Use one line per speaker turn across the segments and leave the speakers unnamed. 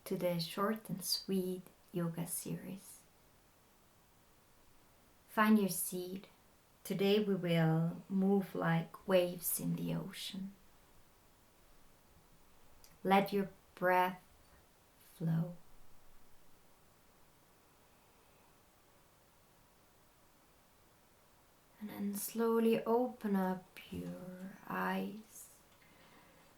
to the Short and Sweet yoga series. Find your seat. Today we will move like waves in the ocean. Let your breath flow. And then slowly open up your eyes.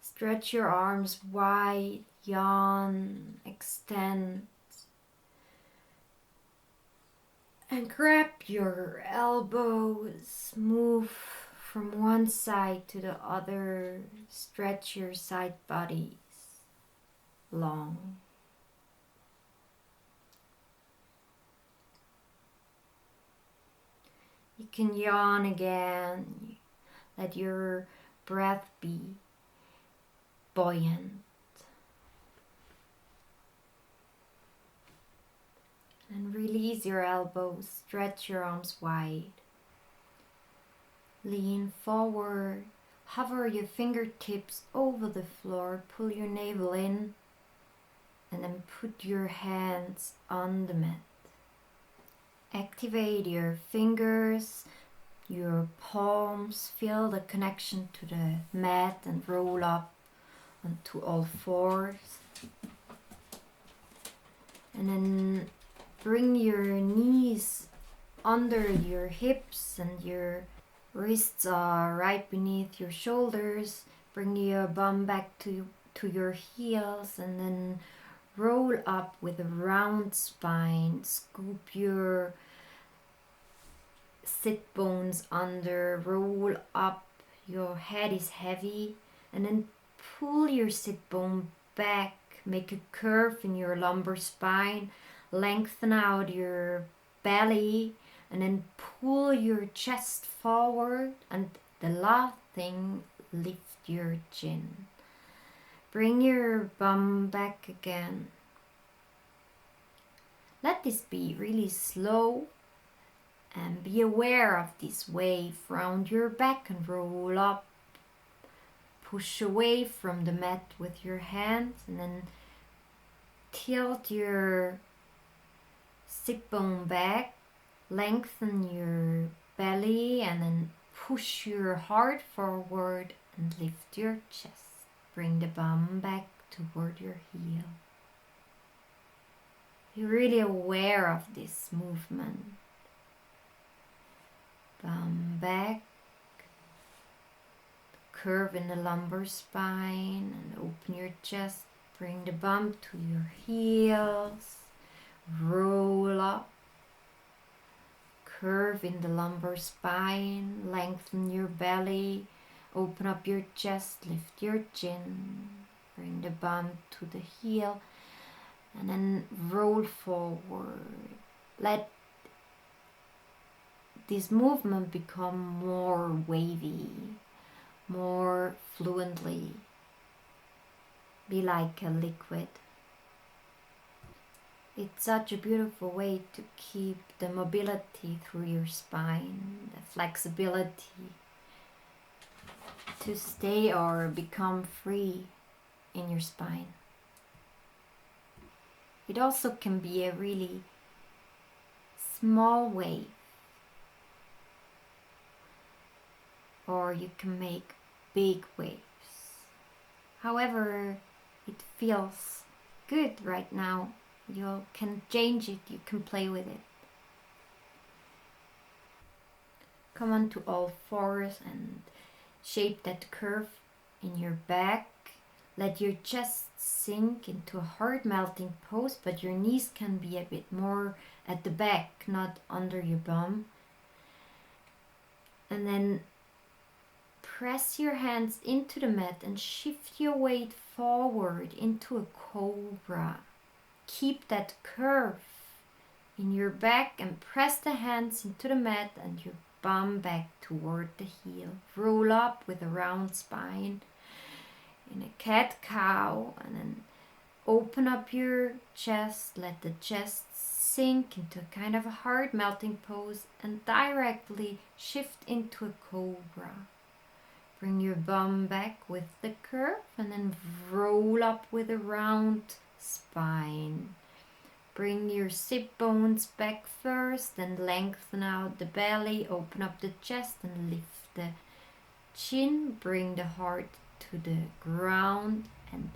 Stretch your arms wide, yawn, extend. And grab your elbows, move from one side to the other, stretch your side bodies long. You can yawn again, let your breath be buoyant. And release your elbows, stretch your arms wide. Lean forward, hover your fingertips over the floor, pull your navel in, and then put your hands on the mat. Activate your fingers, your palms, feel the connection to the mat and roll up onto all fours. And then bring your knees under your hips and your wrists are right beneath your shoulders. Bring your bum back to your heels and then roll up with a round spine. Scoop your sit bones under, roll up. Your head is heavy and then pull your sit bone back. Make a curve in your lumbar spine. Lengthen out your belly and then pull your chest forward, and the last thing, lift your chin. Bring your bum back again. Let this be really slow and be aware of this wave. Round your back and roll up. Push away from the mat with your hands and then tilt your sit bone back, lengthen your belly and then push your heart forward and lift your chest. Bring the bum back toward your heel. Be really aware of this movement. Bum back, curve in the lumbar spine and open your chest. Bring the bum to your heels. Roll up, curve in the lumbar spine, lengthen your belly, open up your chest, lift your chin, bring the bum to the heel, and then roll forward. Let this movement become more wavy, more fluently, be like a liquid. It's such a beautiful way to keep the mobility through your spine, the flexibility to stay or become free in your spine. It also can be a really small wave, or you can make big waves. However it feels good right now, you can change it, you can play with it. Come onto all fours and shape that curve in your back. Let your chest sink into a hard melting pose, but your knees can be a bit more at the back, not under your bum. And then press your hands into the mat and shift your weight forward into a cobra. Keep that curve in your back and press the hands into the mat and your bum back toward the heel. Roll up with a round spine in a cat-cow and then open up your chest. Let the chest sink into a kind of a hard melting pose and directly shift into a cobra. Bring your bum back with the curve and then roll up with a round spine. Bring your sit bones back first and lengthen out the belly, open up the chest and lift the chin. Bring the heart to the ground and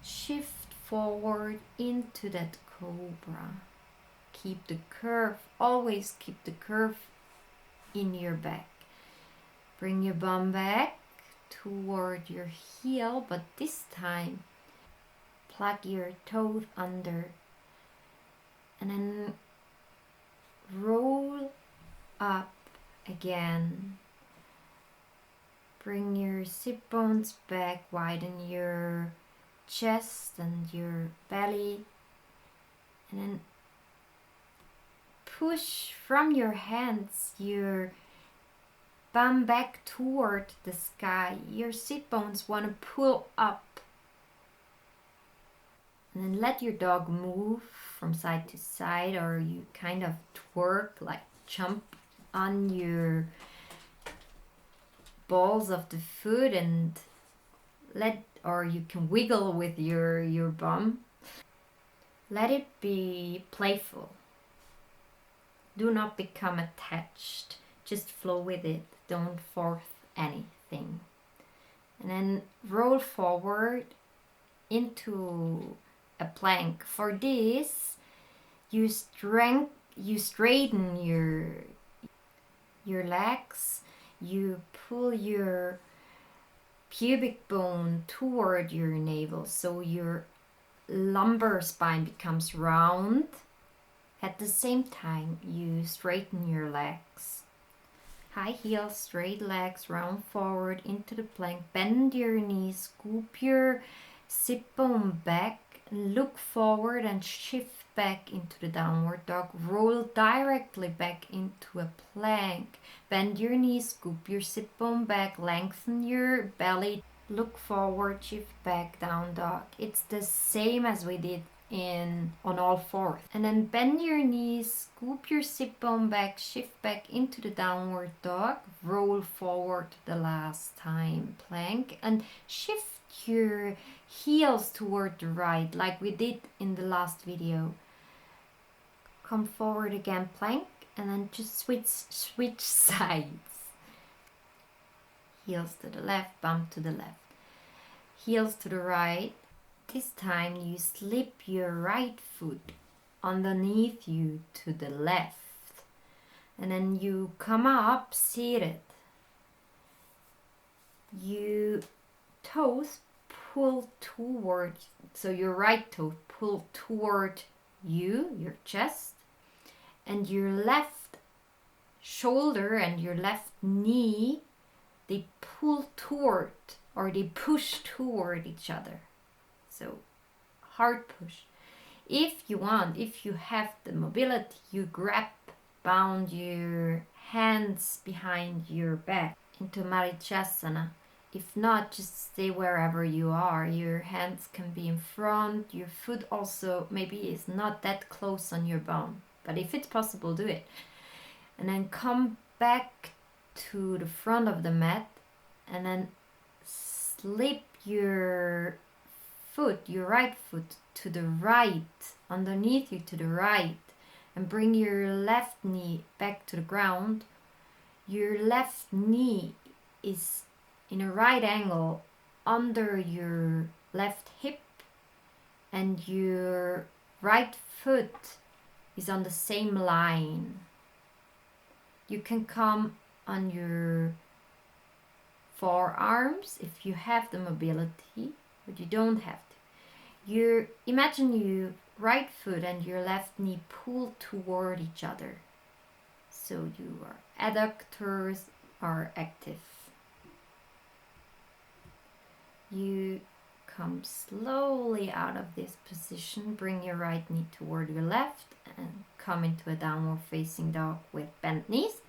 shift forward into that cobra. Keep the curve, always keep the curve in your back. Bring your bum back toward your heel, but this time plug your toes under and then roll up again. Bring your sit bones back, widen your chest and your belly, and then push from your hands your bum back toward the sky. Your sit bones want to pull up. And then let your dog move from side to side, or you kind of twerk, like jump on your balls of the foot and or you can wiggle with your bum. Let it be playful. Do not become attached. Just flow with it. Don't force anything. And then roll forward into a plank. For this, you straighten your legs. You pull your pubic bone toward your navel, so your lumbar spine becomes round. At the same time, you straighten your legs. High heels, straight legs, round forward into the plank. Bend your knees, scoop your sit bone back, look forward and shift back into the downward dog. Roll directly back into a plank. Bend your knees, scoop your sit bone back, lengthen your belly, look forward, shift back, down dog. It's the same as we did on all fours. And then bend your knees, scoop your sit bone back, shift back into the downward dog, roll forward the last time, plank, and shift your heels toward the right like we did in the last video. Come forward again, plank, and then just switch sides. Heels to the left, bump to the left. Heels to the right. This time you slip your right foot underneath you to the left. And then you come up seated. You toes pull toward, so your right toe pull toward you, your chest, and your left shoulder and your left knee, they pull toward, or they push toward each other. So hard push. If you want, if you have the mobility, you bound your hands behind your back into Marichasana. If not, just stay wherever you are. Your hands can be in front. Your foot also maybe is not that close on your bum. But if it's possible, do it. And then come back to the front of the mat and then slip your foot, your right foot, to the right, underneath you to the right, and bring your left knee back to the ground. Your left knee is in a right angle under your left hip, and your right foot is on the same line. You can come on your forearms if you have the mobility, but you don't have to. Imagine your right foot and your left knee pull toward each other, so your adductors are active. You come slowly out of this position, bring your right knee toward your left and come into a downward facing dog with bent knees.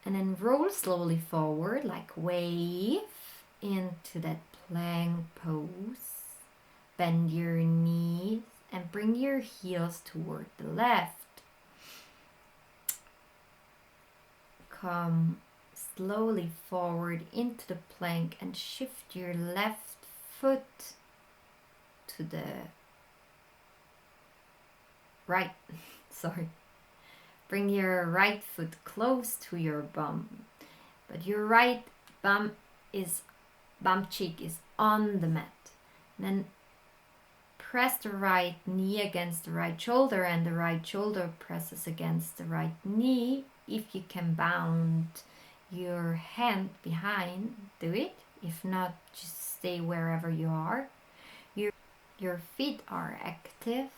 And then roll slowly forward, like wave into that plank pose. Bend your knees and bring your heels toward the left. Come slowly forward into the plank and shift your left foot to the right, sorry. Bring your right foot close to your bum, but your right bum cheek is on the mat. And then press the right knee against the right shoulder, and the right shoulder presses against the right knee. If you can bound your hand behind, do it. If not, just stay wherever you are. Your feet are active.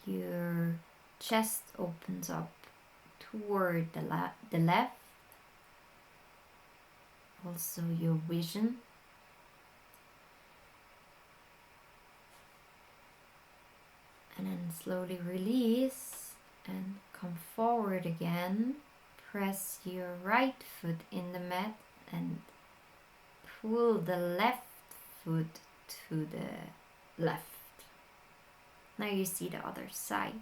Your chest opens up toward the left. Also your vision. And then slowly release and come forward again. Press your right foot in the mat and pull the left foot to the left. Now you see the other side.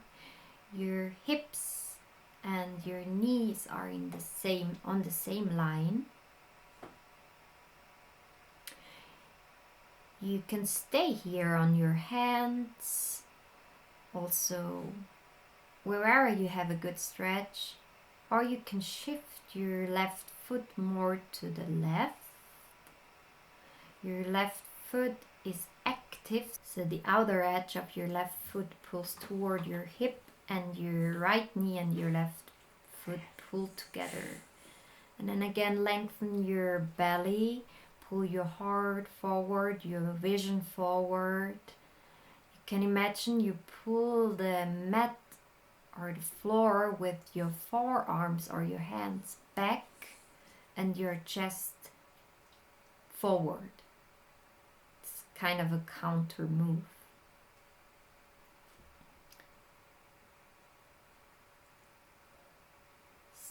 Your hips and your knees are on the same line. You can stay here on your hands. Also, wherever you have a good stretch, or you can shift your left foot more to the left. Your left foot is active, so the outer edge of your left foot pulls toward your hip, and your right knee and your left foot pull together. And then again, lengthen your belly, pull your heart forward, your vision forward. You can imagine you pull the mat or the floor with your forearms or your hands back and your chest forward. It's kind of a counter move.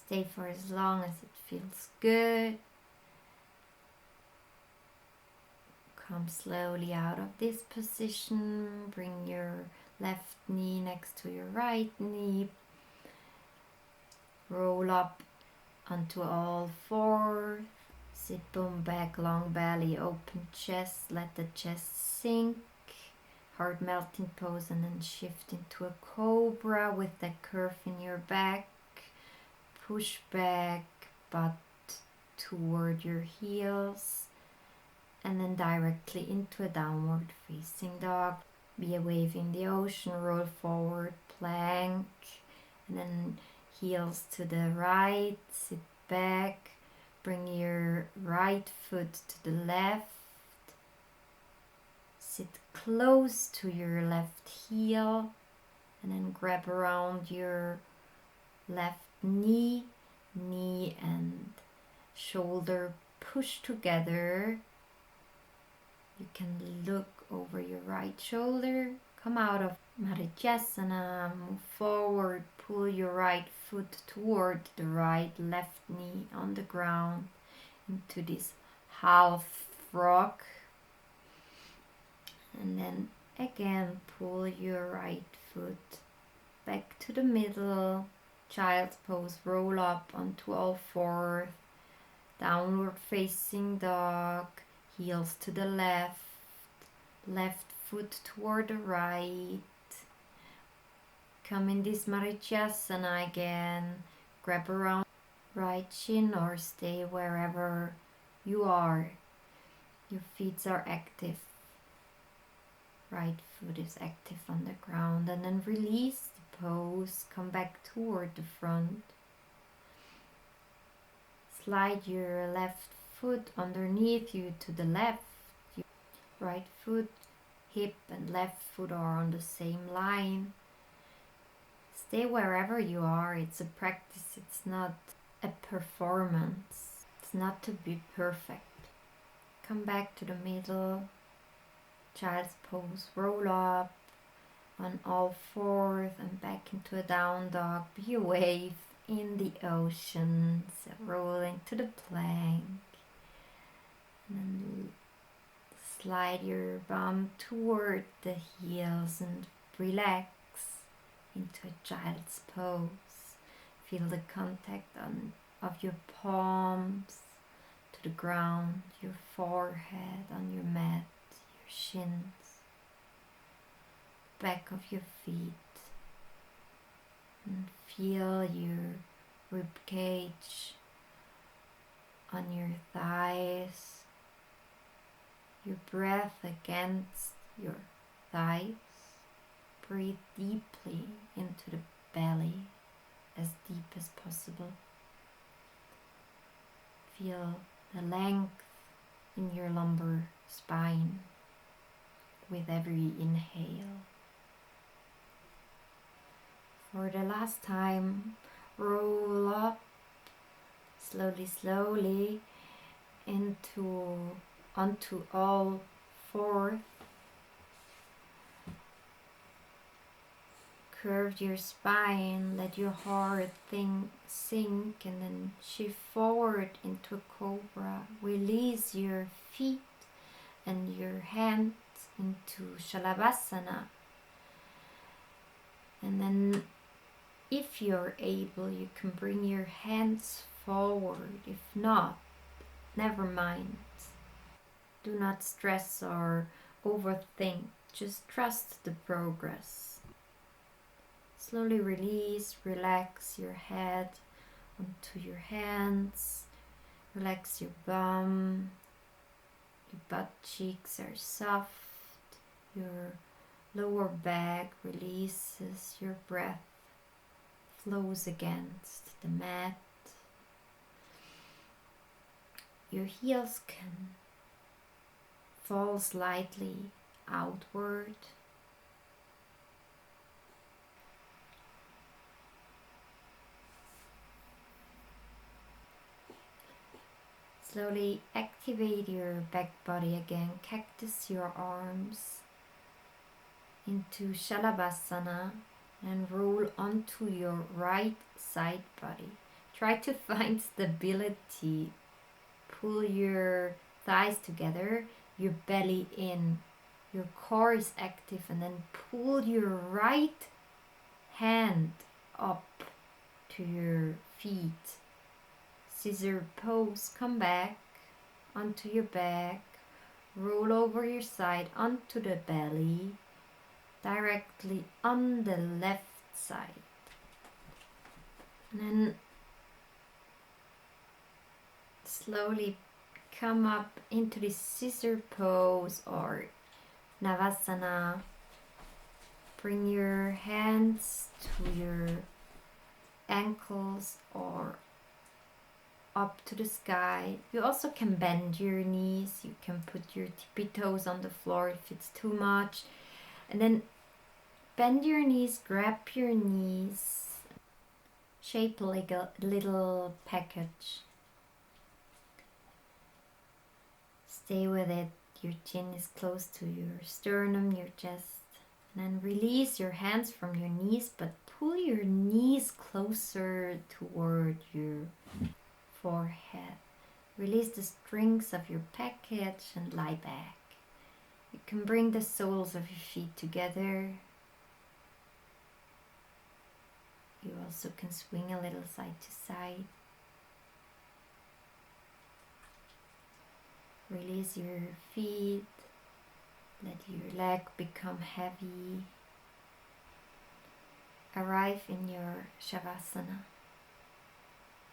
Stay for as long as it feels good. Come slowly out of this position. Bring your left knee next to your right knee. Roll up onto all fours. Sit bum back, long belly, open chest. Let the chest sink. Heart melting pose, and then shift into a cobra with that curve in your back. Push back, butt toward your heels. And then directly into a downward facing dog. Be a wave in the ocean, roll forward, plank, and then heels to the right, sit back, bring your right foot to the left, sit close to your left heel, and then grab around your left knee and shoulder push together. You can look over your right shoulder, come out of Marichyasana, move forward, pull your right foot toward the right, left knee on the ground into this half frog. And then again pull your right foot back to the middle, child's pose, roll up onto all fours, downward facing dog. Heels to the left, left foot toward the right. Come in this Marichyasana again. Grab around right shin or stay wherever you are. Your feet are active. Right foot is active on the ground. And then release the pose. Come back toward the front. Slide your left foot underneath you to the left. Your right foot, hip and left foot are on the same line. Stay wherever you are. It's a practice. It's not a performance. It's not to be perfect. Come back to the middle. Child's pose. Roll up on all fours and back into a down dog. Be a wave in the ocean. So rolling to the plank. And slide your bum toward the heels and relax into a child's pose. Feel the contact of your palms to the ground, your forehead on your mat, your shins. back of your feet and feel your rib cage on your thighs, your breath against your thighs. Breathe deeply into the belly, as deep as possible. Feel the length in your lumbar spine with every inhale. For the last time, roll up slowly onto all fours. Curve your spine, let your heart sink, and then shift forward into a cobra. Release your feet and your hands into Shalabhasana. And then if you're able, you can bring your hands forward. If not, never mind. Do not stress or overthink. Just trust the progress. Slowly release, relax your head onto your hands. Relax your bum. Your butt cheeks are soft. Your lower back releases. Your breath flows against the mat. Your heels can fall slightly outward. Slowly activate your back body again. Cactus your arms into Shalabhasana and roll onto your right side body. Try to find stability. Pull your thighs together, your belly in. Your core is active, and then pull your right hand up to your feet. Scissor pose, come back onto your back, roll over your side onto the belly, directly on the left side. And then slowly come up into the scissor pose or Navasana. Bring your hands to your ankles or up to the sky. You also can bend your knees. You can put your tippy toes on the floor if it's too much. And then bend your knees, grab your knees, shape like a little package. Stay with it. Your chin is close to your sternum, your chest. And then release your hands from your knees, but pull your knees closer toward your forehead. Release the strings of your package and lie back. You can bring the soles of your feet together. You also can swing a little side to side. Release your feet. Let your leg become heavy. Arrive in your Shavasana.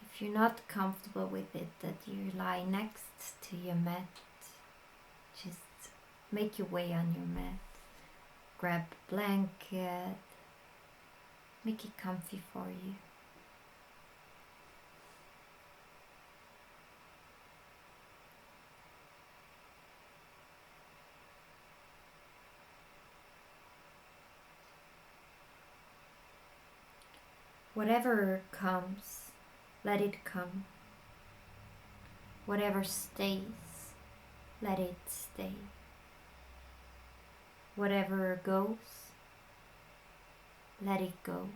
If you're not comfortable with it, that you lie next to your mat, just make your way on your mat. Grab a blanket. Make it comfy for you. Whatever comes, let it come. Whatever stays, let it stay. Whatever goes, let it go.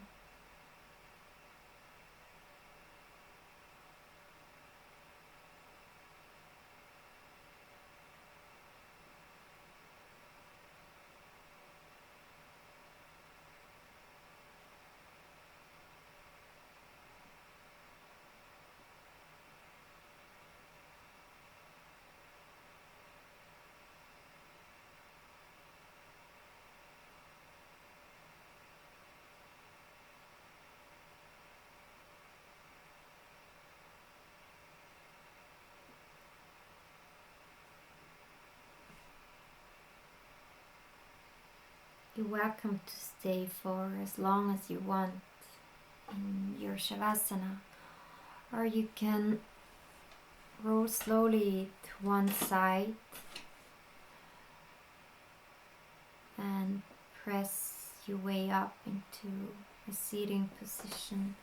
You're welcome to stay for as long as you want in your Shavasana, or you can roll slowly to one side and press your way up into a seating position.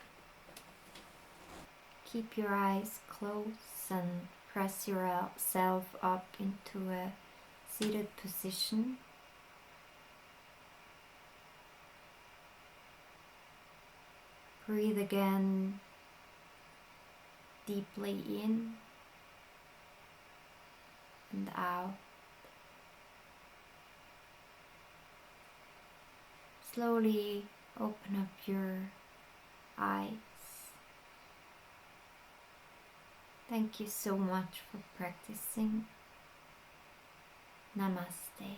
Keep your eyes closed and press yourself up into a seated position. Breathe again deeply in and out. Slowly open up your eyes. Thank you so much for practicing. Namaste.